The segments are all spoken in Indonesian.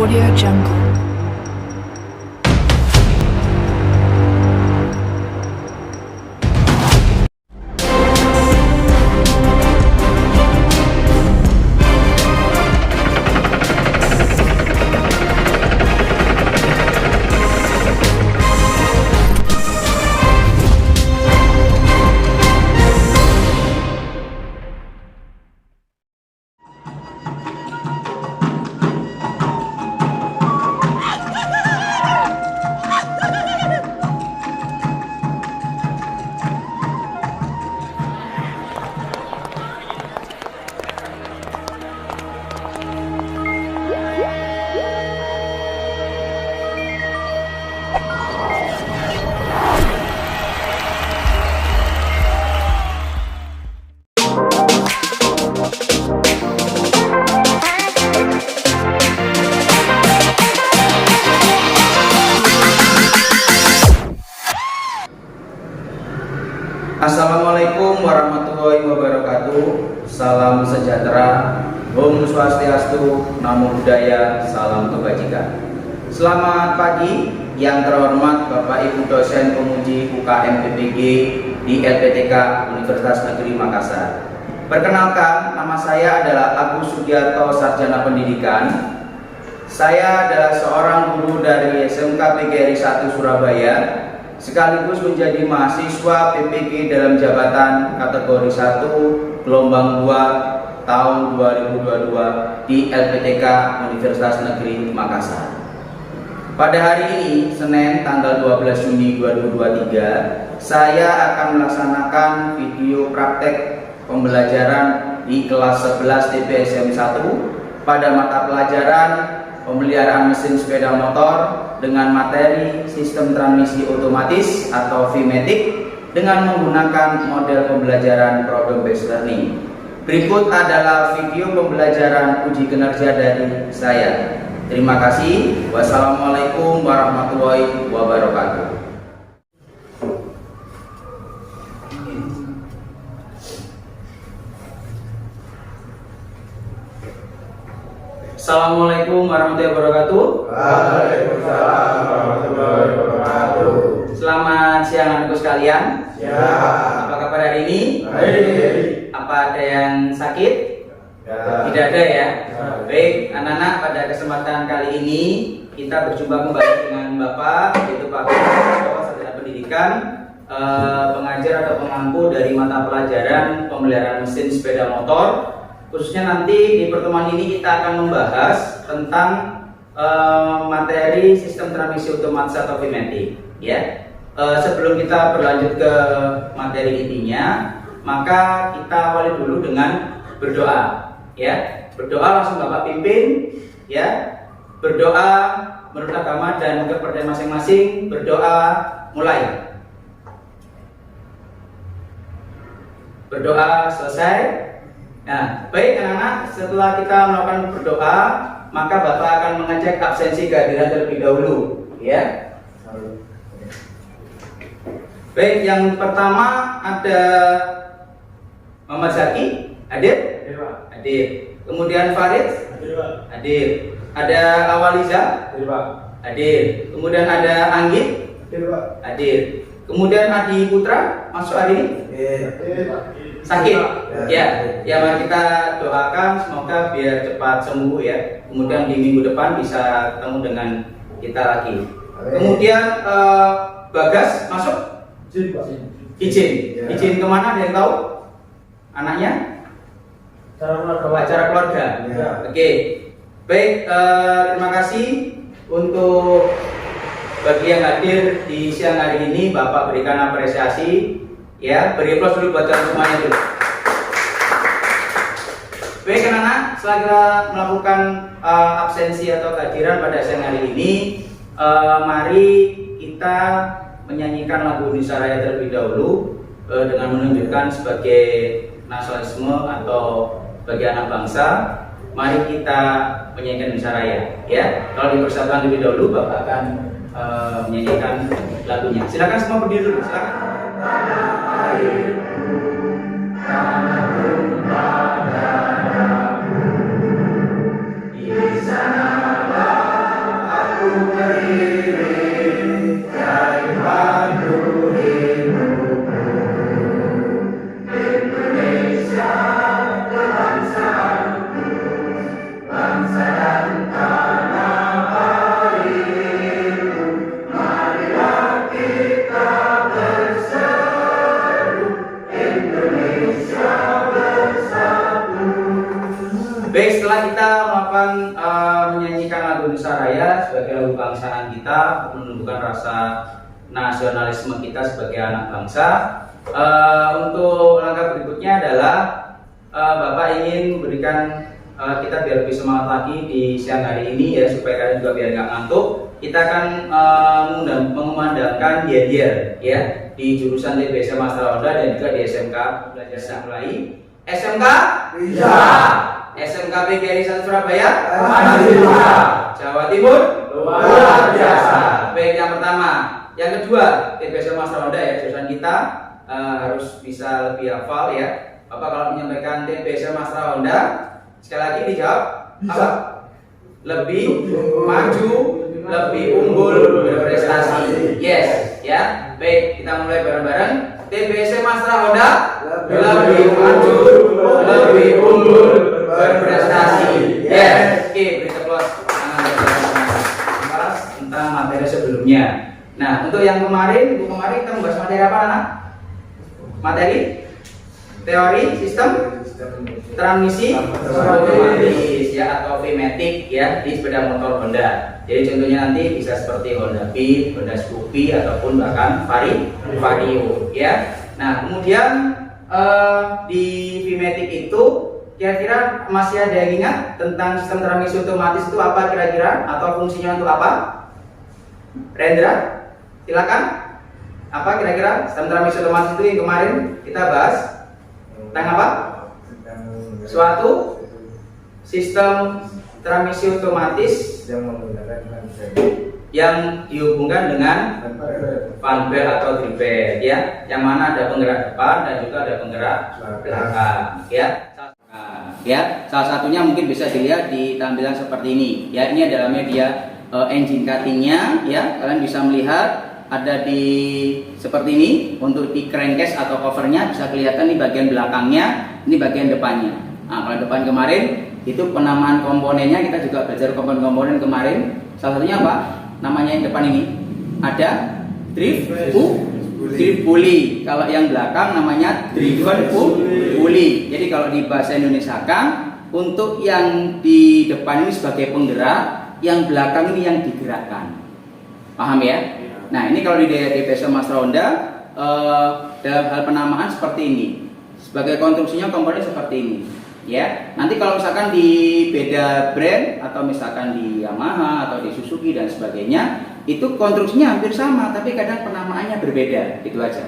Audio Jungle. Assalamualaikum warahmatullahi wabarakatuh. Salam sejahtera, Om Swastiastu, Namo Buddhaya, salam kebajikan. Selamat pagi yang terhormat Bapak Ibu dosen penguji UKM PPG di LPTK Universitas Negeri Makassar. Perkenalkan, nama saya adalah Agus Sugiarto, Sarjana Pendidikan. Saya adalah seorang guru dari SMK PGRI 1 Surabaya, sekaligus menjadi mahasiswa PPG dalam jabatan kategori 1 gelombang 2 tahun 2022 di LPTK Universitas Negeri Makassar. Pada hari ini, Senin tanggal 12 Juni 2023, saya akan melaksanakan video praktek pembelajaran di kelas 11 TPSM 1 pada mata pelajaran pemeliharaan mesin sepeda motor dengan materi sistem transmisi otomatis atau VMATIC dengan menggunakan model pembelajaran problem based learning. Berikut adalah video pembelajaran uji kinerja dari saya. Terima kasih. Wassalamualaikum warahmatullahi wabarakatuh. Assalamualaikum warahmatullahi wabarakatuh. Waalaikumsalam warahmatullahi wabarakatuh. Selamat siang anak-anakku sekalian. Ya. Apa kabar hari ini? Baik. Apa ada yang sakit? Ya. Tidak ada ya? Ya. Baik, anak-anak, pada kesempatan kali ini kita berjumpa kembali dengan Bapak, yaitu Pak Guru, Sarjana Pendidikan, pengajar atau pengampu dari mata pelajaran pemeliharaan mesin sepeda motor. Khususnya nanti di pertemuan ini kita akan membahas tentang materi sistem transmisi otomatis atau VMATIC, ya. Sebelum kita berlanjut ke materi intinya, maka kita awali dulu dengan berdoa, ya. Berdoa langsung Bapak pimpin, ya. Berdoa menurut agama dan kepercayaan masing-masing. Berdoa mulai. Berdoa selesai. Nah, baik anak-anak, setelah kita melakukan berdoa, maka Bapak akan mengecek absensi kehadiran terlebih dahulu, ya. Baik, yang pertama ada Muhammad Zaki, hadir? Hadir. Kemudian Farid? Hadir. Ada Awaliza? Hadir. Kemudian ada Anggit? Hadir. Kemudian Adi Putra masuk hari ini? Sakit? Ya, mari kita doakan semoga biar cepat sembuh ya. Kemudian di minggu depan bisa ketemu dengan kita lagi. Kemudian Bagas masuk? Izin kemana? Ada yang tahu? Anaknya? Acara keluarga. Ya. Oke. Baik, terima kasih untuk bagi yang hadir di siang hari ini. Bapak berikan apresiasi. Ya, beri aplaus dulu buat semuanya dulu. Baik anak-anak, setelah kita melakukan absensi atau kehadiran pada siang hari ini, mari kita menyanyikan lagu Indonesia Raya terlebih dahulu dengan menunjukkan sebagai nasionalisme atau bagi anak bangsa. Mari kita menyanyikan Indonesia Raya, ya. Kalau dipersiapkan terlebih dahulu, Bapak akan menyanyikan lagunya. Silakan semua berdiri dulu, silakan. Di sana kita melakukan menyanyikan lagu Indonesia Raya sebagai lagu kebangsaan kita untuk menunjukkan rasa nasionalisme kita sebagai anak bangsa. Untuk langkah berikutnya adalah Bapak ingin memberikan kita biar lebih semangat lagi di siang hari ini ya, supaya kalian juga biar nggak ngantuk. Kita akan mengumandangkan dier ya di jurusan TBS Mastra Honda dan juga di SMK belajar mulai. SMK Bisa. SMK PGRI 1 Surabaya Masih bisa. Jawa Timur Luar biasa. Baik, yang pertama. Yang kedua, TBS Mastra Honda ya, jurusan kita harus bisa lebih hafal ya. Bapak kalau menyampaikan TBS Mastra Honda, sekali lagi dijawab Bisa. apa? Lebih maju, lebih unggul, berprestasi. Yes, ya. Baik, kita mulai bareng-bareng. TBS Mastra Honda lebih maju, lebih unggul, berprestasi. Yes. Oke, beri applause tentang materi sebelumnya. Nah, untuk yang kemarin kita membahas materi apa, anak? Materi teori sistem transmisi otomatis ya, atau VMATIC ya di sepeda motor Honda. Jadi contohnya nanti bisa seperti Honda Beat, Honda Scoopy ataupun bahkan Vario ya. Nah, kemudian di VMATIC itu kira-kira masih ada yang ingat tentang sistem transmisi otomatis itu apa kira-kira, atau fungsinya untuk apa? Rendra, silakan. Apa kira-kira sistem transmisi otomatis itu yang kemarin kita bahas? Tentang apa? Suatu sistem transmisi otomatis yang menggunakan yang dihubungkan dengan fan belt atau dribble ya, yang mana ada penggerak depan dan juga ada penggerak belakang ya. Ya, salah satunya mungkin bisa dilihat di tampilan seperti ini ya. Ini adalah media engine cuttingnya ya. Kalian bisa melihat ada di seperti ini. Untuk di crankcase atau covernya bisa kelihatan di bagian belakangnya, ini bagian depannya. Nah, kalau depan kemarin itu penamaan komponennya kita juga belajar komponen-komponen kemarin. Salah satunya apa? Namanya yang depan ini ada drive pulley. Kalau yang belakang namanya driven pulley. Jadi kalau di bahasa Indonesia kan, untuk yang di depan ini sebagai penggerak, yang belakang ini yang digerakkan. Paham ya? Nah, ini kalau di TBS Mastra Honda dalam hal penamaan seperti ini. Sebagai konstruksinya komponen seperti ini. Ya, nanti kalau misalkan di beda brand atau misalkan di Yamaha atau di Suzuki dan sebagainya, itu konstruksinya hampir sama, tapi kadang penamaannya berbeda, gitu aja.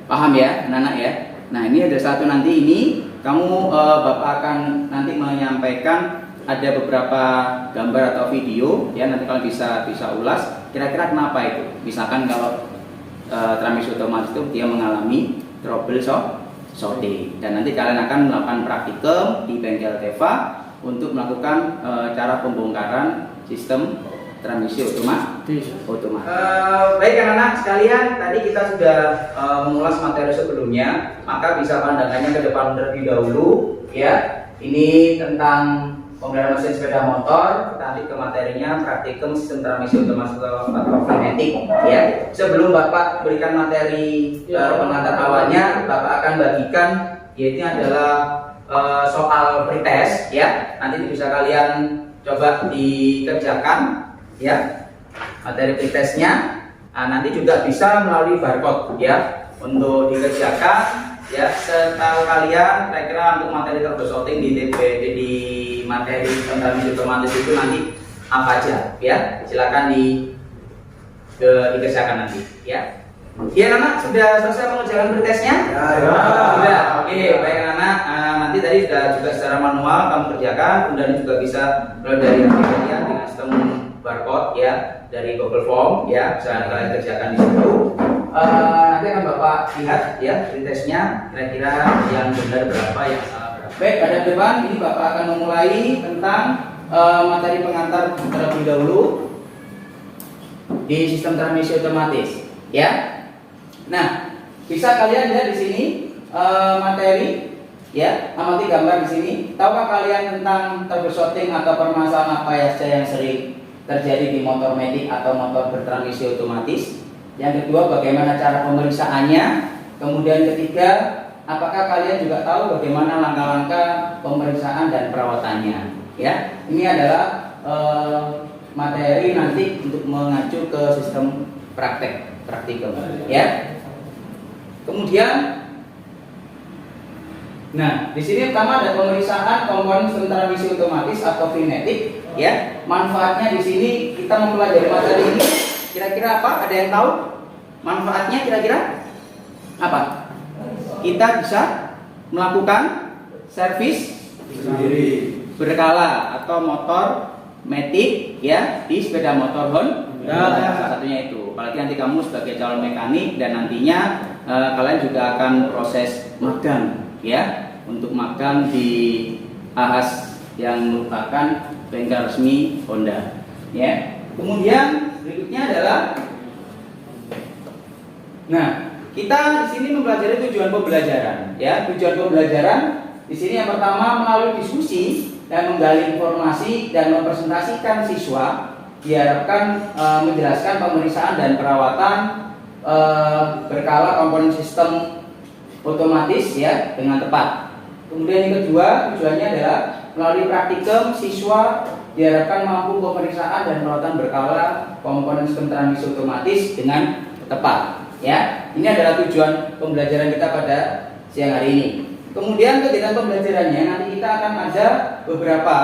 Paham ya, anak-anak ya? Nah, ini ada satu nanti ini, kamu Bapak akan nanti menyampaikan ada beberapa gambar atau video, ya nanti kalau bisa ulas, kira-kira kenapa itu? Misalkan kalau transmisi otomatis itu dia mengalami trouble shorting, dan nanti kalian akan melakukan praktikum di bengkel Teva untuk melakukan cara pembongkaran sistem transmisi otomatis. Baik anak-anak sekalian, tadi kita sudah mengulas materi sebelumnya, maka bisa pandangannya ke depan terlebih dahulu ya. Ini tentang pemeliharaan mesin sepeda motor. Kita nanti ke materinya praktikum sistem transmisi otomatis atau VMATIC ya. Sebelum Bapak berikan materi pengantar awalnya, Bapak akan bagikan, yaitu adalah soal pretest ya. Nanti bisa kalian coba dikerjakan ya, materi pretestnya. Nah, nanti juga bisa melalui barcode ya untuk dikerjakan ya. Setahu kalian kira-kira untuk materi trouble shorting di materi transmisi otomatis itu nanti apa aja ya, silakan dikerjakan nanti ya. Ya anak, sudah selesai mengerjakan pretestnya? Ya. Sudah. Oke, baik anak. Nanti tadi sudah juga secara manual kamu kerjakan, kemudian juga bisa mulai dari aplikasinya dengan sistem barcode ya dari Google Form ya, bisa kalian kerjakan di situ. Nanti akan Bapak lihat ya pretestnya, kira-kira yang benar berapa, yang salah berapa. Baik, pada depan ini Bapak akan memulai tentang materi pengantar terlebih dahulu di sistem transmisi otomatis ya. Nah, bisa kalian lihat di sini materi ya, amati gambar di sini. Tahukah kalian tentang trouble shorting atau permasalahan apa saja yang sering terjadi di motor matic atau motor bertransmisi otomatis? Yang kedua, bagaimana cara pemeriksaannya? Kemudian ketiga, apakah kalian juga tahu bagaimana langkah-langkah pemeriksaan dan perawatannya? ya. Ini adalah materi nanti untuk mengacu ke sistem praktikum, ya. Kemudian, nah di sini pertama ada pemeriksaan komponen sistem transmisi otomatis atau kinetik, ya. Manfaatnya di sini kita mempelajari materi ini. Kira-kira apa? Ada yang tahu? Manfaatnya kira-kira apa? Kita bisa melakukan servis Sendiri. berkala atau motor matic, ya, di sepeda motor Honda. Salah satunya itu. Apalagi nanti kamu sebagai calon mekanik dan nantinya kalian juga akan proses magang, ya, untuk magang di AHAS yang merupakan bengkel resmi Honda, ya. Kemudian berikutnya adalah, nah, kita di sini mempelajari tujuan pembelajaran, ya. Tujuan pembelajaran di sini yang pertama melalui diskusi dan menggali informasi dan mempresentasikan siswa diharapkan menjelaskan pemeriksaan dan perawatan berkala komponen sistem otomatis, ya, dengan tepat. Kemudian yang kedua tujuannya adalah melalui praktikum siswa diharapkan mampu pemeriksaan dan perawatan berkala komponen sistem transmisi otomatis dengan tepat, ya. Ini adalah tujuan pembelajaran kita pada siang hari ini. Kemudian kegiatan pembelajarannya nanti kita akan ada beberapa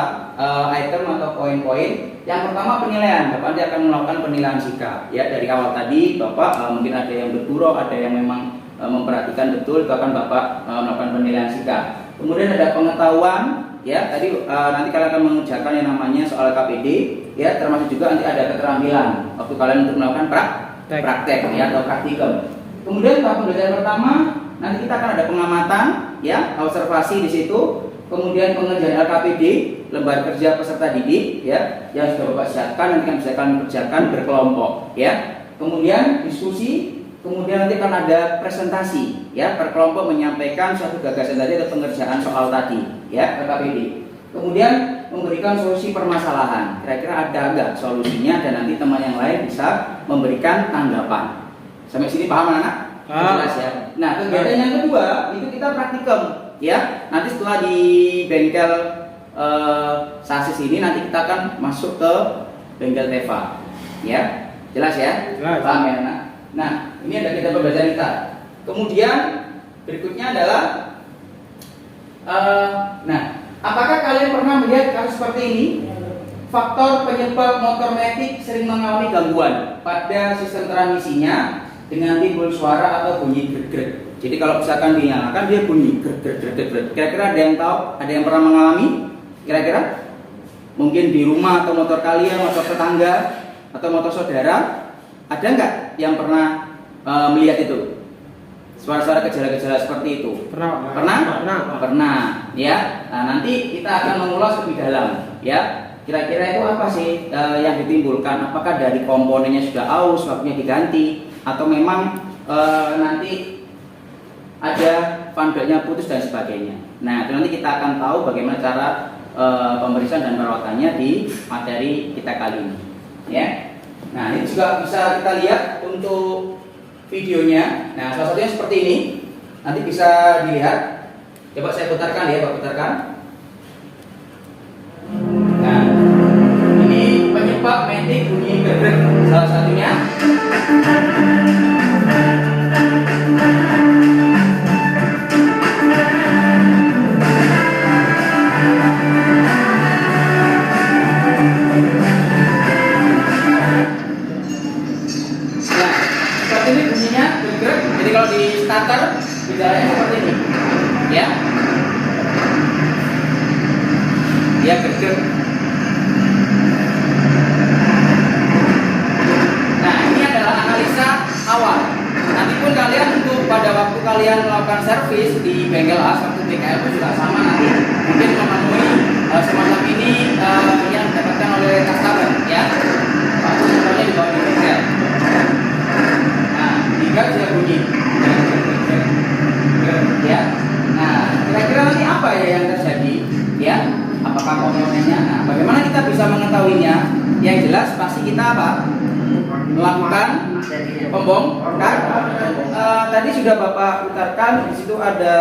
item atau poin-poin. Yang pertama penilaian. Bapak nanti akan melakukan penilaian sikap, ya. Dari awal tadi Bapak mungkin ada yang bergurau, ada yang memang memperhatikan betul, itu akan Bapak melakukan penilaian sikap. Kemudian ada pengetahuan, ya. Tadi nanti kalian akan mengerjakan yang namanya soal KPD, ya. Termasuk juga nanti ada keterampilan waktu kalian untuk melakukan praktek, ya, atau praktikum. Kemudian tahap pembelajaran pertama nanti kita akan ada pengamatan, ya, observasi di situ. Kemudian pengerjaan LKPD, lembar kerja peserta didik, ya, yang sudah Bapak siapkan nanti kan bisa kalian kerjakan berkelompok, ya. Kemudian diskusi, kemudian nanti akan ada presentasi, ya, per kelompok menyampaikan suatu gagasan tadi atau pengerjaan soal tadi, ya, LKPD. Kemudian memberikan solusi permasalahan. Kira-kira ada enggak solusinya dan nanti teman yang lain bisa memberikan tanggapan. Sampai sini paham anak? Jelas, ya. Nah, kegiatan yang kedua itu kita praktikum, ya. Nanti setelah di bengkel sasis ini nanti kita akan masuk ke bengkel Teva, ya. Jelas, ya? Jelas. Paham, ya, anak? Nah, ini ada kita pembelajaran kita. Kemudian berikutnya adalah nah, apakah kalian pernah melihat kasus seperti ini? Faktor penyebab motor matic sering mengalami gangguan pada sistem transmisinya dengan timbul suara atau bunyi greg-greg. Jadi kalau misalkan dinyalakan dia bunyi greg-greg. Kira-kira ada yang tahu? Ada yang pernah mengalami? Kira-kira? Mungkin di rumah atau motor kalian, motor tetangga atau motor saudara, ada nggak yang pernah melihat itu? Suara-suara gejala-gejala seperti itu. Pernah, ya. Nah, nanti kita akan mengulas lebih dalam, ya. Kira-kira itu apa sih yang ditimbulkan? Apakah dari komponennya sudah aus, waktunya diganti, atau memang nanti ada vandalnya putus dan sebagainya. Nah, itu nanti kita akan tahu bagaimana cara pemeriksaan dan perawatannya di materi kita kali ini, ya. Nah, ini juga bisa kita lihat untuk videonya. Nah, salah satunya seperti ini. Nanti bisa dilihat. Coba saya putarkan, ya, Pak, putarkan. Nah, ini penyebab matic bunyi greg, salah satunya. Jadi kalau di starter gejalanya seperti ini, ya, dia gerger. Nah, ini adalah analisa awal. Nanti pun kalian untuk pada waktu kalian melakukan servis di bengkel AS waktu BKL itu juga sama, nanti mungkin menemui semacam ini yang didapatkan oleh customer, ya. Waktu contohnya di bawah di bengkel. Hingga sudah bunyi, ya. Nah, kira-kira nanti apa ya yang terjadi, ya? Apakah komponennya? Nah, bagaimana kita bisa mengetahuinya? Yang jelas pasti kita apa? Melakukan pembongkar. Tadi sudah Bapak putarkan, di situ ada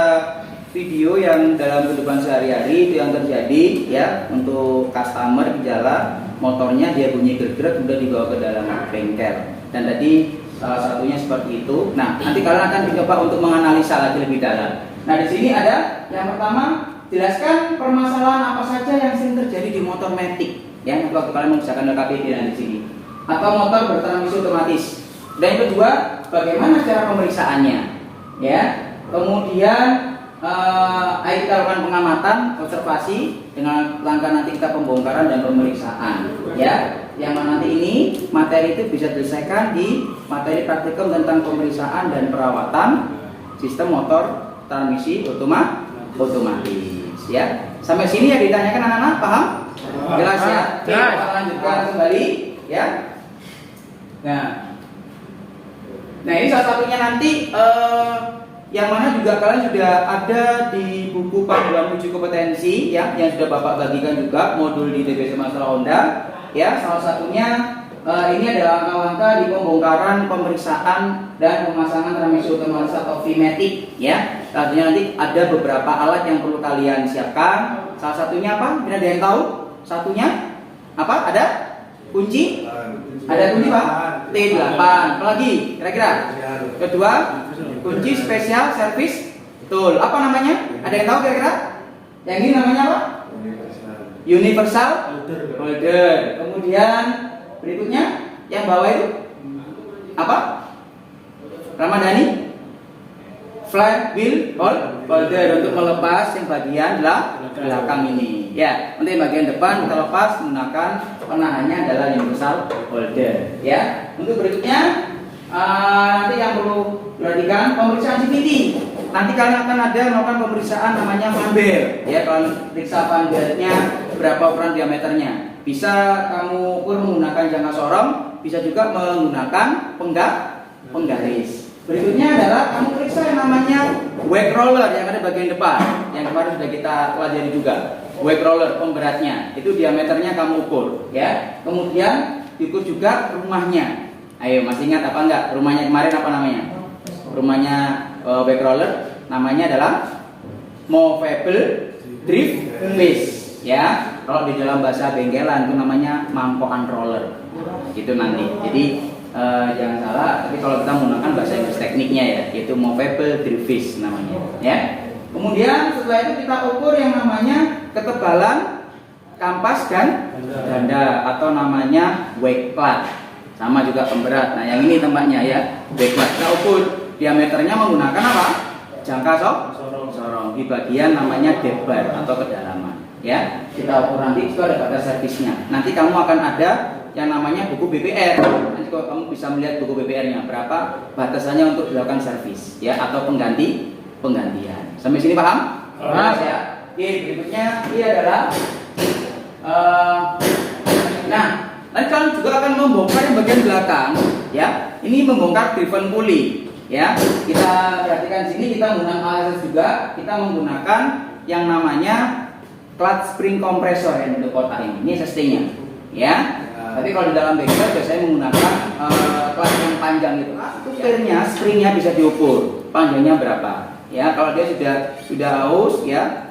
video yang dalam kehidupan sehari-hari itu yang terjadi ya, untuk customer di jalan motornya dia bunyi gergrek udah dibawa ke dalam bengkel, dan tadi salah satunya seperti itu. Nah, nanti kalian akan dicoba untuk menganalisa lagi lebih dalam. Nah, di sini ada yang pertama, jelaskan permasalahan apa saja yang sering terjadi di motor matic ya, waktu kalian mengerjakan LKPD di sini, atau motor bertransmisi otomatis. Dan yang kedua, bagaimana cara pemeriksaannya ya. Kemudian ayo kita lakukan pengamatan, observasi, dengan langkah nanti kita pembongkaran dan pemeriksaan ya. Yang mana nanti ini materi itu bisa diselesaikan di materi praktikum tentang pemeriksaan dan perawatan sistem motor transmisi otomatis ya. Sampai sini ya ditanyakan anak-anak, paham? Jelas ya? Oke, kita lanjutkan kembali ya. Nah ini salah satunya nanti yang mana juga kalian sudah ada di buku panduan uji kompetensi ya, yang sudah Bapak bagikan juga modul di TBC Masalah Honda ya. Salah satunya ini adalah langkah-langkah di pembongkaran, pemeriksaan dan pemasangan transmisi otomatis atau VMATIC ya. Artinya nanti ada beberapa alat yang perlu kalian siapkan. Salah satunya apa? Mungkin ada yang tahu? Satunya apa? Ada kunci? Ada kunci Pak? T8. Apalagi kira-kira? Kedua, kunci spesial servis tool. Apa namanya? Ada yang tahu kira-kira? Yang ini namanya apa? Universal holder. Kemudian berikutnya yang bawah itu apa? Ramadhani? Fly wheel holder, untuk melepas yang bagian belakang ini ya. Untuk yang bagian depan kita lepas menggunakan penahannya adalah universal holder ya. Untuk berikutnya nanti yang perlu perhatikan, pemeriksaan CVT. Nanti kalian akan ada melakukan pemeriksaan namanya fanbelt ya. Kalian periksa fanbeltnya berapa ukuran diameternya. Bisa kamu ukur menggunakan jangka sorong, bisa juga menggunakan penggaris. Berikutnya adalah kamu periksa yang namanya wake roller yang ada bagian depan, yang kemarin sudah kita pelajari juga. Wake roller pemberatnya itu diameternya kamu ukur ya. Kemudian diukur juga rumahnya. Ayo, masih ingat apa enggak rumahnya kemarin apa namanya? Rumahnya wake roller namanya adalah movable drift face ya. Kalau di dalam bahasa bengkelan itu namanya mangkokan roller gitu nanti. Jadi jangan salah, tapi kalau kita menggunakan bahasa Inggris tekniknya ya, yaitu movable drift face namanya ya. Kemudian setelah itu kita ukur yang namanya ketebalan kampas dan ganda atau namanya wake plat, sama juga pemberat. Nah yang ini tempatnya ya, wake plat. Kita ukur diameternya menggunakan apa? Jangka sorong di bagian namanya depth bar atau kedalaman ya. Kita ukur nanti itu ada batas servisnya. Nanti kamu akan ada yang namanya buku BPR. Nanti kalau kamu bisa melihat buku BPR-nya berapa batasannya untuk dilakukan servis ya, atau penggantian. Sampai sini paham? Paham ya. Oke, berikutnya ini adalah nah, nanti kalian juga akan membongkar yang bagian belakang ya. Ini membongkar driven pulley ya. Kita perhatikan sini, kita menggunakan alat juga, kita menggunakan yang namanya clutch spring compressor yang untuk kotak ini. Ini SST-nya ya. Tapi kalau di dalam bengkel biasanya menggunakan clutch yang panjang itu. Itu springnya bisa diukur panjangnya berapa ya. Kalau dia sudah haus ya,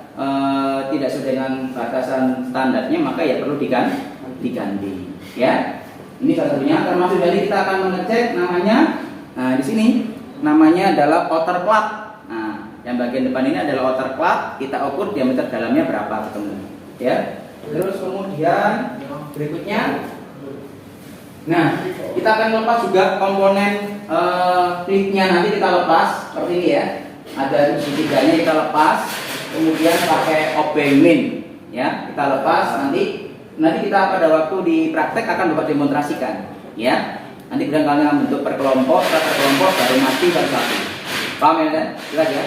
tidak sesuai dengan batasan standarnya, maka ya perlu diganti ya. Ini salah satunya. Termasuk dari kita akan mengecek namanya, nah di sini namanya adalah outer clutch. Nah yang bagian depan ini adalah outer clutch. Kita ukur diameter dalamnya berapa ketemu ya. Terus kemudian berikutnya, nah kita akan lepas juga komponen kliknya. Nanti kita lepas seperti ini ya, ada segitiganya kita lepas, kemudian pakai obeng min ya, kita lepas. Nanti kita pada waktu di praktek akan dapat demonstrasikan ya. Nanti kemudian kalian bentuk per kelompok baru mati baru satu. Paham ya kan? Jelas ya?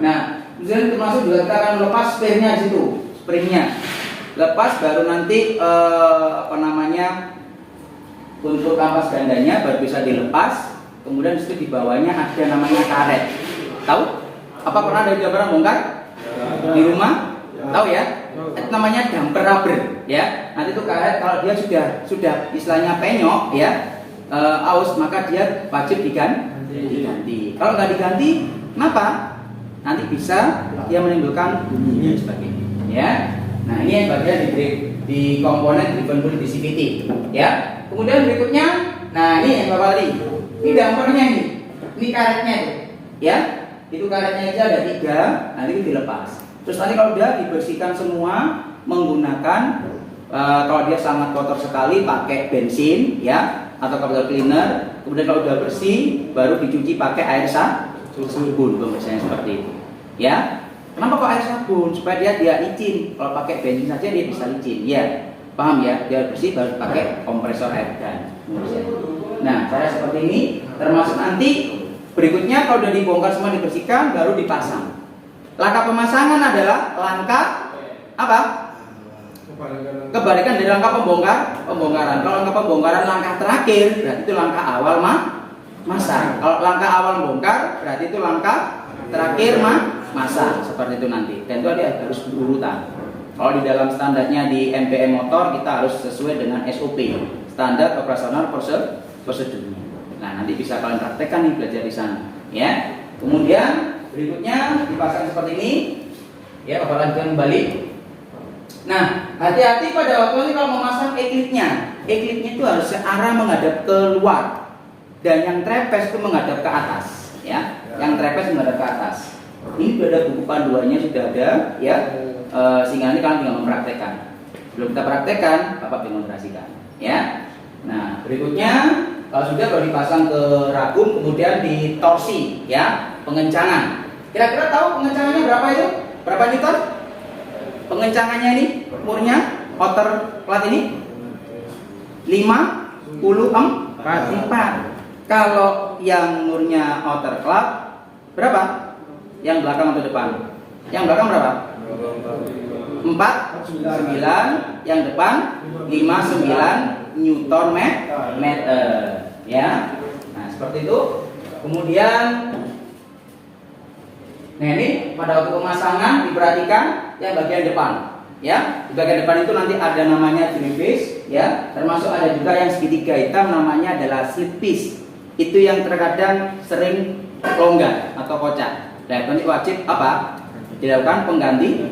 Nah kemudian termasuk juga kita akan lepas springnya di situ, springnya lepas, baru nanti apa namanya, untuk kampas gandanya baru bisa dilepas. Kemudian di bawahnya ada namanya karet. Tahu? Apa pernah ada gambaran bongkar di rumah? Tahu ya? Itu namanya damper rubber ya. Nanti itu karet kalau dia sudah istilahnya penyok ya, aus, maka dia wajib diganti. Kalau nggak diganti, kenapa? nanti bisa dia menimbulkan bunyi dan sebagainya. Ya. Nah, ini yang bagian di komponen driven productivity. Ya. Kemudian berikutnya, nah ini yang Bapak tadi. Ini dampernya ini karetnya itu. Ya. Itu karetnya aja ada 3, nanti itu dilepas. Terus nanti kalau udah dibersihkan semua menggunakan kalau dia sangat kotor sekali pakai bensin ya atau carburetor cleaner. Kemudian kalau udah bersih baru dicuci pakai air sabun pembersihannya seperti itu. Ya. Kenapa kok air sabun? Supaya dia licin. Kalau pakai bensin saja dia bisa licin. Ya. Paham ya? Dia bersih baru pakai kompresor air dan. Nah, cara seperti ini termasuk nanti berikutnya kalau udah dibongkar semua dibersihkan baru dipasang. Langkah pemasangan adalah langkah apa? Kebalikan dari langkah pembongkaran. Kalau langkah pembongkaran langkah terakhir berarti itu langkah awal masang. Kalau langkah awal bongkar berarti itu langkah terakhir masang seperti itu nanti. Dan itu dia harus berurutan. Kalau di dalam standarnya di NPM motor kita harus sesuai dengan SOP, standar operasional prosedurnya. Nah, nanti bisa kalian praktekkan nih belajar di sana, ya. Kemudian berikutnya dipasang seperti ini. Ya, Bapak lanjutkan kembali. Nah, hati-hati pada waktu ini kalau memasang eklipnya. Eklipnya itu harus searah menghadap keluar dan yang trepes itu menghadap ke atas, ya. Yang trepes menghadap ke atas. Ini sudah ada buku panduannya sudah ada, ya. Sehingga ini kalian tinggal mempraktekkan. Belum kita praktekkan, Bapak demonstrasikan, ya. Nah, berikutnya kalau sudah baru dipasang ke ragum, kemudian ditorsi, ya, pengencangan. Kira-kira tahu pengencangannya berapa itu? Berapa newton? Pengencangannya ini, umurnya outer plat ini 54. Kalau yang murnya outer club berapa? Yang belakang atau depan? Yang belakang berapa? 49, yang depan 59 Newton meter. Ya. Nah, seperti itu. Kemudian nah ini pada waktu pemasangan diperhatikan yang bagian depan. Ya, di bagian depan itu nanti ada namanya trim piece, ya. Termasuk ada juga yang segitiga hitam namanya adalah slip piece. Itu yang terkadang sering longgar atau kocak. Nah, ini wajib apa? Dilakukan penggantian.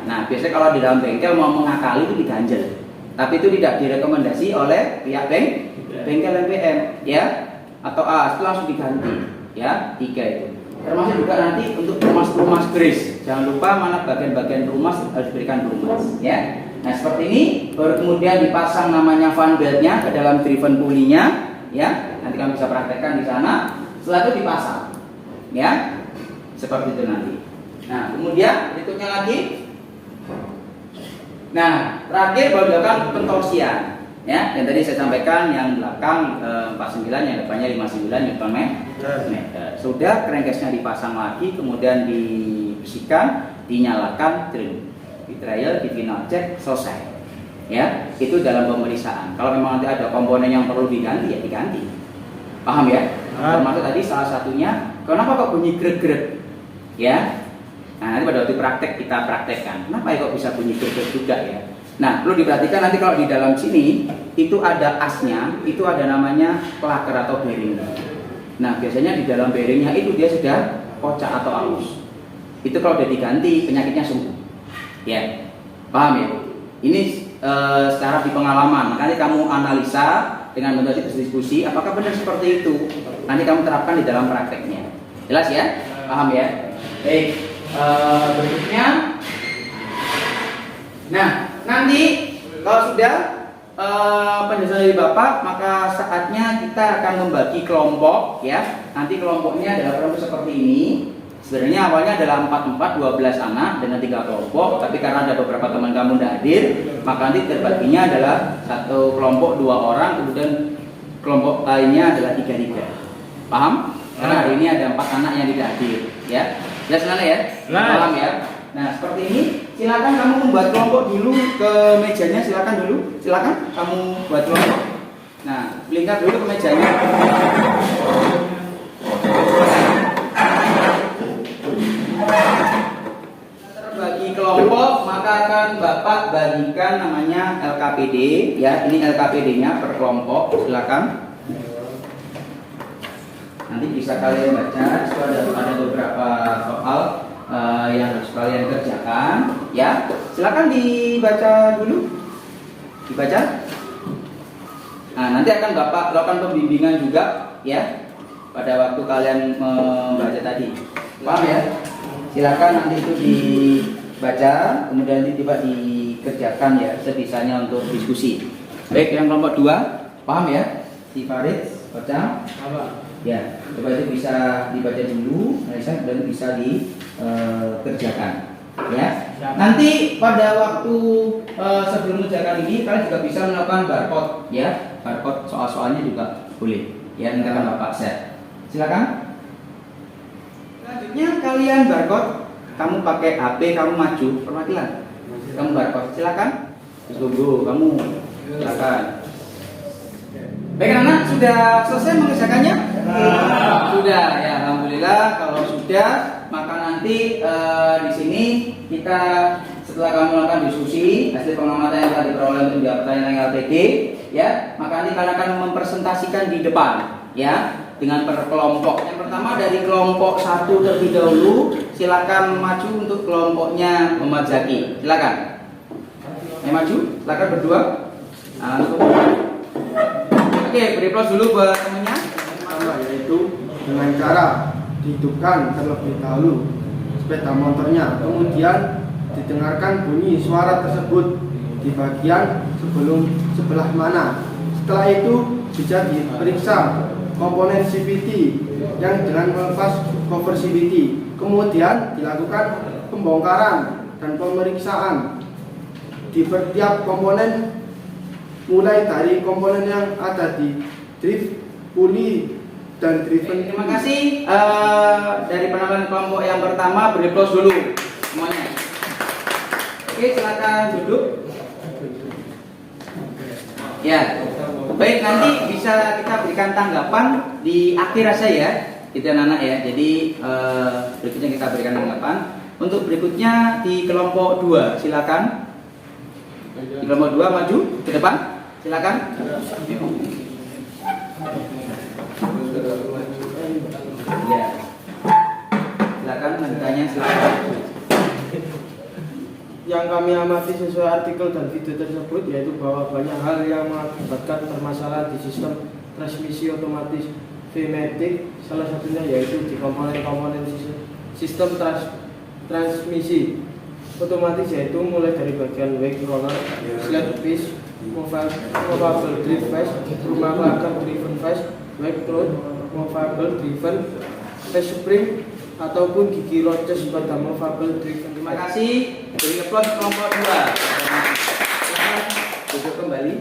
Nah, biasanya kalau di dalam bengkel mau mengakali itu diganjel. Tapi itu tidak direkomendasi oleh pihak bengkel NPM, ya. Atau itu langsung diganti, ya. 3 itu. Termasuk juga nanti untuk pelumas grease. Jangan lupa mana bagian-bagian pelumas harus diberikan pelumas, ya. Nah, seperti ini baru kemudian dipasang namanya fan beltnya ke dalam driven pulley-nya, ya. Nanti kami bisa praktekkan di sana. Setelah itu dipasang, ya. Seperti itu nanti. Nah, kemudian berikutnya lagi. Nah, terakhir baru dilakukan pentorsian, ya. Dan tadi saya sampaikan yang belakang 49, yang depannya 59 Newton meter. Sudah crankcase-nya dipasang lagi, kemudian dibersihkan, dinyalakan, trim, di trial, di final check, selesai. Ya, itu dalam pemeriksaan. Kalau memang nanti ada komponen yang perlu diganti, ya diganti. Paham ya? Termasuk tadi salah satunya, kenapa kok bunyi grek-grek? Ya. Nah, nanti pada waktu praktek kita praktekkan. Kenapa ya kok bisa bunyi grek-grek juga ya? Nah, perlu diperhatikan nanti kalau di dalam sini itu ada asnya, itu ada namanya klaker atau bearing. Nah, biasanya di dalam bearingnya itu dia sudah kocak atau halus. Itu kalau udah diganti penyakitnya sembuh. Ya, paham ya? Ini secara di pengalaman. Nanti kamu analisa dengan metode diskusi, apakah benar seperti itu? Nanti kamu terapkan di dalam prakteknya. Jelas ya? Paham ya? Baik. Berikutnya, nah nanti kalau sudah penjelasan dari Bapak, maka saatnya kita akan membagi kelompok, ya. Nanti kelompoknya adalah kelompok seperti ini. Sebenarnya awalnya adalah 12 anak dengan 3 kelompok, tapi karena ada beberapa teman kamu tidak hadir, maka nanti terbaginya adalah satu kelompok 2 orang, kemudian kelompok lainnya adalah 3. Paham? Karena hari ini ada 4 anak yang tidak hadir, ya. Jelas mana ya? Paham ya? Nah, seperti ini. Silakan kamu membuat kelompok dulu ke mejanya, silakan dulu. Silakan kamu buat kelompok. Nah, lingkar dulu ke mejanya. Terbagi kelompok, maka akan Bapak bagikan namanya LKPD, ya. Ini LKPD-nya per kelompok, silakan. Nanti bisa kalian baca. Itu ada beberapa soal yang harus kalian kerjakan. Ya, silakan dibaca dulu. Dibaca. Nah, nanti akan Bapak lakukan pembimbingan juga, ya, pada waktu kalian membaca tadi. Paham ya? Silakan nanti itu dibaca, kemudian nanti coba dikerjakan ya sebisanya untuk diskusi. Baik, yang kelompok 2, paham ya? Si Farid baca. Ya, coba itu bisa dibaca dulu, dan bisa dikerjakan. Ya. Nanti pada waktu sebelum mengerjakan ini kalian juga bisa melakukan barcode, ya. Barcode soal-soalnya juga boleh. Ya, nanti akan Bapak share. Silakan. Selanjutnya kalian barcode, kamu pakai HP, kamu maju perwakilan. Kamu barcode, silakan. Tunggu, kamu silakan. Baik anak, sudah selesai mengerjakannya? Sudah, ya alhamdulillah. Kalau sudah, maka nanti di sini kita setelah kamu melakukan diskusi hasil pengamatan yang telah diperoleh untuk menjawab pertanyaan LTG, ya, maka nanti kalian akan mempresentasikan di depan, ya, dengan per kelompok. Yang pertama dari kelompok 1 terlebih dahulu, silakan maju untuk kelompoknya Muhammad Zaki. Silakan. Yang maju, silakan berdua. Oke, beri aplaus dulu buat temennya. Pertama yaitu dengan cara dihidupkan terlebih dahulu sepeda motornya, kemudian didengarkan bunyi suara tersebut di bagian sebelah mana. Setelah itu bisa diperiksa komponen CVT yang dengan melepas cover CVT. Kemudian dilakukan pembongkaran dan pemeriksaan di setiap komponen, mulai dari komponen yang ada di drift, puli, dan driven. Terima kasih dari penampilan kelompok yang pertama, beri aplaus dulu semuanya. Oke, silakan duduk. Ya, baik, nanti bisa kita berikan tanggapan di akhir saja ya, itu anak-anak ya. Jadi berikutnya kita berikan tanggapan. Untuk berikutnya di kelompok 2, silakan. Di kelompok 2 maju ke depan. Silakan. Ya. Silakan lanjutannya, silakan. Yang kami amati sesuai artikel dan video tersebut yaitu bahwa banyak hal yang mengakibatkan permasalahan di sistem transmisi otomatis VMATIC, salah satunya yaitu di komponen-komponen sistem transmisi otomatis, yaitu mulai dari bagian wake roller, sled piece, movable drive phase, rumah belakang driven phase, wake cloth, movable driven phase spring, ataupun gigi roces pada movable driven. Terima kasih. Beri aplaus kelompok 2. Silakan duduk kembali.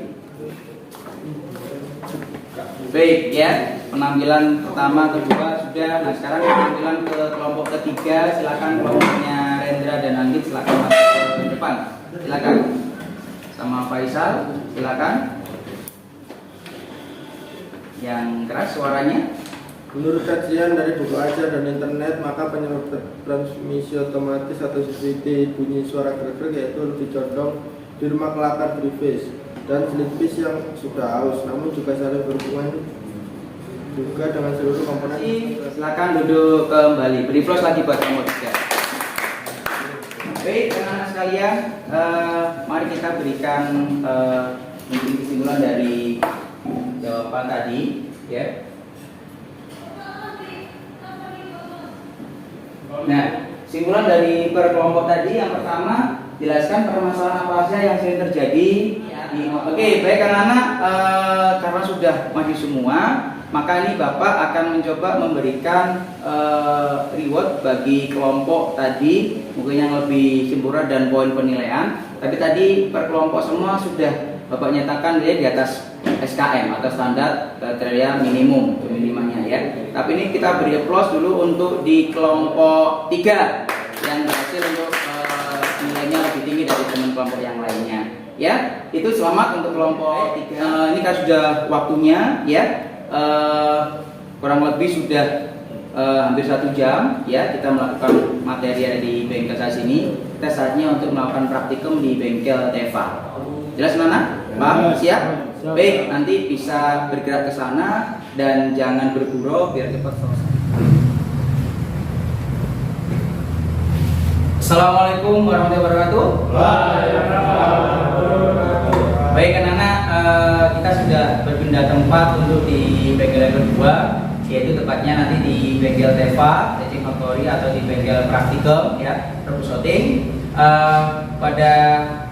Baik ya, penampilan pertama, kedua sudah. Nah sekarang penampilan ke kelompok ketiga. Silakan kelompoknya Rendra dan Anggit, silakan masuk ke depan. Silakan. Sama Faisal, silakan. Yang keras suaranya. Menurut kajian dari buku ajar dan internet, maka penyebab transmisi otomatis atau CVT bunyi suara gerak-gerak yaitu lebih condong di rumah kelakar triphase dan slip piece yang sudah aus, namun juga saling berhubungan juga dengan seluruh komponen. Silakan duduk kembali. Beri aplaus lagi buat kamu juga. Baik, teman-teman sekalian, mari kita berikan mungkin kesimpulan dari jawaban tadi, ya. Nah, simpulan dari per kelompok tadi yang pertama, jelaskan permasalahan apa saja yang sering terjadi. Oke, baik anak-anak, karena sudah maju semua, maka ini Bapak akan mencoba memberikan reward bagi kelompok tadi, mungkin yang lebih sempurna dan poin penilaian. Tapi tadi per kelompok semua sudah Bapak nyatakan dia di atas SKM atau standar kriteria minimum minimalnya ya. Tapi ini kita beri aplaus dulu untuk di kelompok 3 yang berhasil untuk nilainya lebih tinggi dari teman kelompok yang lainnya. Ya, itu selamat untuk kelompok 3. Ini kan sudah waktunya ya. Kurang lebih sudah hampir 1 jam ya kita melakukan materi di bengkel saya sini. Kita saatnya untuk melakukan praktikum di bengkel Teva. Jelas mana? Paham? Siap? Baik, nanti bisa bergerak ke sana dan jangan bergurau biar cepat selesai. Assalamualaikum warahmatullahi wabarakatuh. Baik anak-anak, kita sudah berpindah tempat untuk di bengkel yang kedua, yaitu tepatnya nanti di bengkel Teva, Teaching Factory atau di bengkel Praktikum ya, troubleshooting. Pada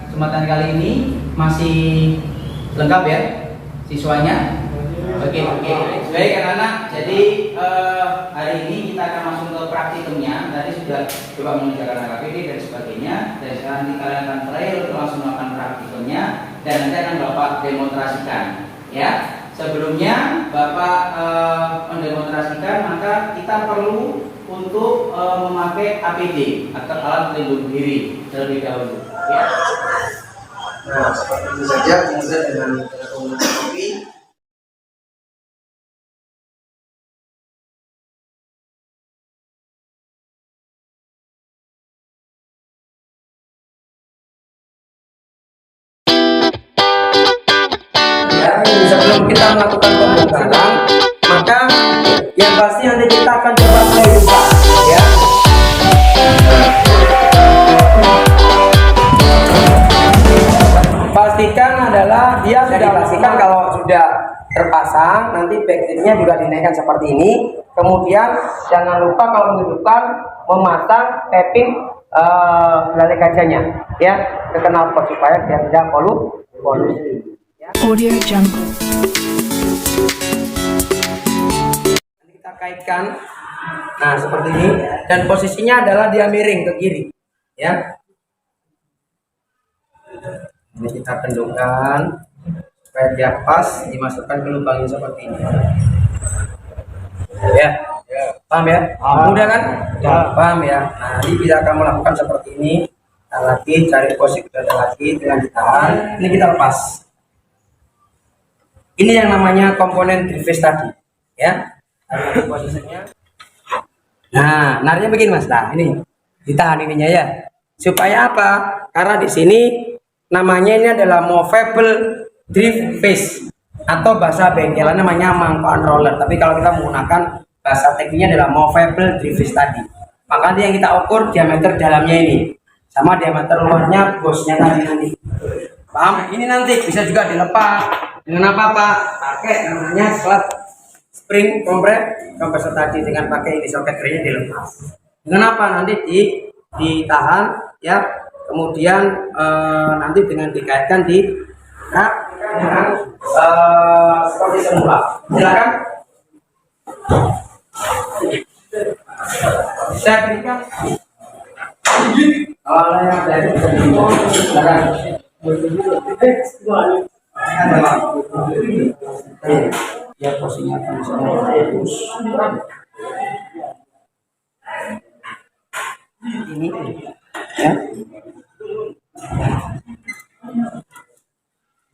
kesempatan kali ini masih lengkap ya siswanya. Oke. Baik anak-anak, jadi hari ini kita akan masuk ke praktikumnya. Tadi sudah coba mengerjakan AKPD dan sebagainya. Dan sekarang nanti kalian akan trial untuk langsung melakukan praktikumnya dan nanti akan Bapak demonstrasikan. Ya, sebelumnya Bapak mendemonstrasikan, maka kita perlu untuk memakai APD atau alat pelindung diri terlebih dahulu. Ya. Nah, seperti itu saja, kemudian dengan kopi. Sebelum kita melakukan pembongkaran, maka yang pasti nanti kita akan coba menghidupkan ya. Pastikan adalah dia sudah pastikan kalau sudah terpasang, nanti backliftnya juga dinaikkan seperti ini. Kemudian jangan lupa kalau menghidupkan memasang taping lalai kacanya ya, ke knalpot supaya biar tidak polusi. Audio Jungle. Nanti kita kaitkan, nah seperti ini, dan posisinya adalah dia miring ke kiri, ya. Ini kita kendungkan supaya dia pas, dimasukkan ke lubangnya seperti ini. Ya, paham ya? Mudah kan? Paham ya. Nah, nanti kita akan melakukan seperti ini. Kita lagi cari posisi lagi dengan ditahan. Ini kita lepas. Ini yang namanya komponen drive tadi, ya. Posisinya. Nah, nariknya begini mas. Nah, ini ditahan ininya ya. Supaya apa? Karena di sini namanya ini adalah movable drive face atau bahasa bengkelan namanya mangkok roller. Tapi kalau kita menggunakan bahasa tekniknya adalah movable drive face tadi. Maka nanti yang kita ukur diameter dalamnya ini sama diameter luarnya bosnya tadi nanti. Paham? Ini nanti bisa juga dilepas. Dengan apa Pak? Pakai namanya slot spring kompresor tadi, dengan pakai ini soket ringnya dilepas. Dengan apa? Nanti ditahan ya, kemudian nanti dengan dikaitkan di rak dengan seperti semula. Silakan. Saya berikan. Kalau yang dari silakan. Ya posisinya akan bagus. Ini ya.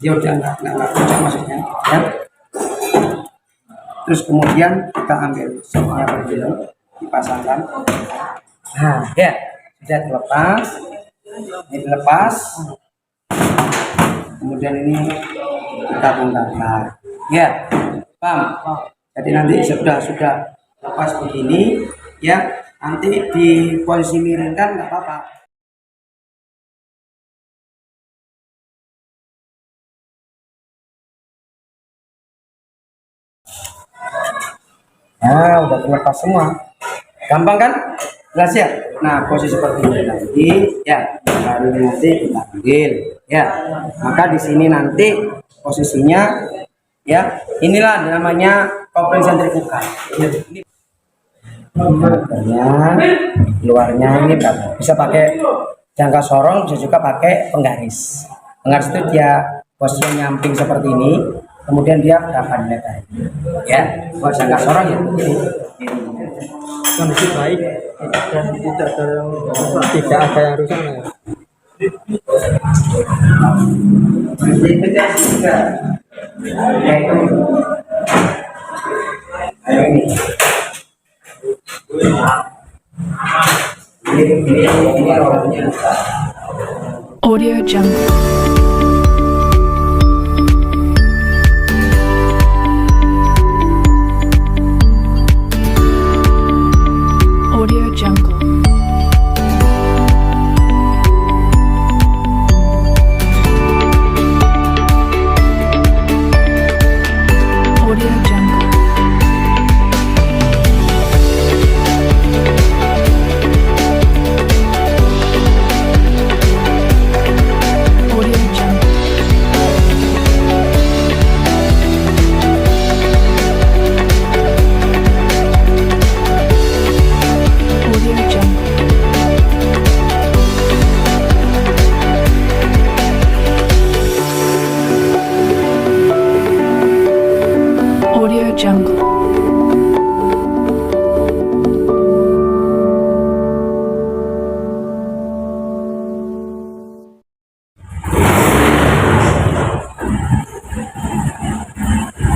Dia udah nggak kencang maksudnya ya. Terus kemudian kita ambil semua berdua dipasangkan. Nah ya sudah terlepas. Ini dilepas. Kemudian ini kita bongkarkan ya, paham? Jadi nanti sudah lepas begini ya, nanti di posisi miringkan nggak apa-apa. Nah udah terlepas semua, gampang kan? Jelas ya. Nah posisi seperti ini nanti ya, baru nanti kita ambil ya. Maka di sini nanti posisinya ya, inilah namanya kopling sentrifugal. Luarnya ini bisa pakai jangka sorong, bisa juga pakai penggaris. Penggaris itu dia posisinya nyamping seperti ini, kemudian dia dapat lebar ya. Buat jangka sorong ya Kondisi baik dan tidak ada yang rusak ya. Audio Jungle. Jungle.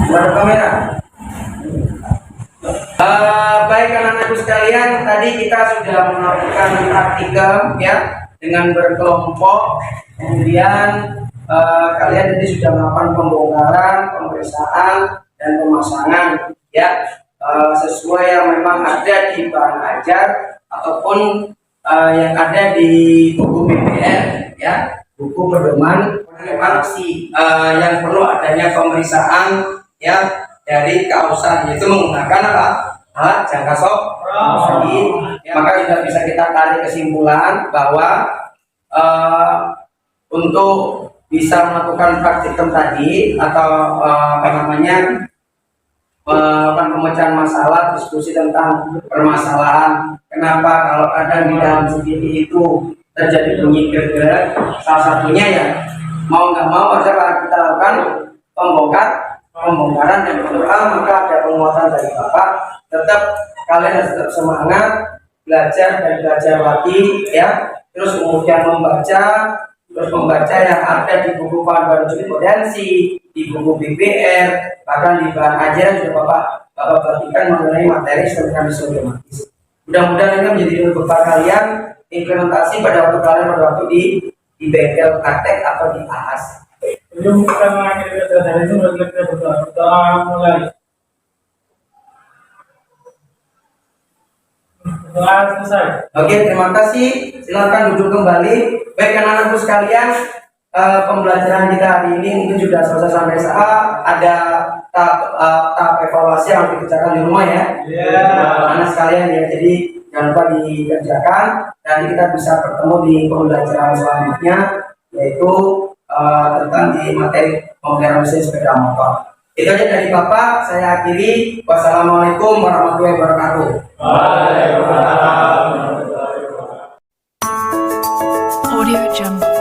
Buat kamera. Baik anak-anakku sekalian, tadi kita sudah melakukan praktikum ya dengan berkelompok. Kemudian kalian tadi sudah melakukan pembongkaran, pemeriksaan dan pemasangan ya sesuai yang memang ada di bahan ajar ataupun yang ada di buku BPR ya, buku pedoman aksi yang perlu adanya pemeriksaan ya dari kausan, yaitu menggunakan apa? Alat jangka sok. Maka sudah bisa kita tarik kesimpulan bahwa untuk bisa melakukan praktikum tadi atau pemecahan masalah, diskusi tentang permasalahan kenapa kalau kadang di dalam seperti itu terjadi bunyi geger, salah satunya ya mau nggak mau aja kita lakukan pembongkaran yang kedua, maka ada penguatan dari Bapak. Tetap kalian harus tetap semangat belajar dan belajar lagi ya, terus kemudian membaca yang ada di buku panduan jurisprudensi, di buku BPR, bahkan di bahan ajar sudah Bapak perhatikan mengenai materi struktural otomatis. Mudah-mudahan ini menjadi ilmu bekal kalian implementasi pada waktu di bengkel praktek atau di AAS. Sebelum kita mengakhiri kegiatan itu, kita berdoa mulai. Doa selesai. Oke, terima kasih. Silakan duduk kembali. Baik anak-anakku sekalian, pembelajaran kita hari ini mungkin sudah selesai sampai saat ada tahap evaluasi yang harus dikerjakan di rumah ya. Anak sekalian ya, jadi jangan lupa dikerjakan. Nanti kita bisa bertemu di pembelajaran selanjutnya, yaitu tentang di materi pemeliharaan mesin sepeda motor. Itu aja dari Bapak, saya akhiri. Wassalamualaikum warahmatullahi wabarakatuh. Audio Jungle.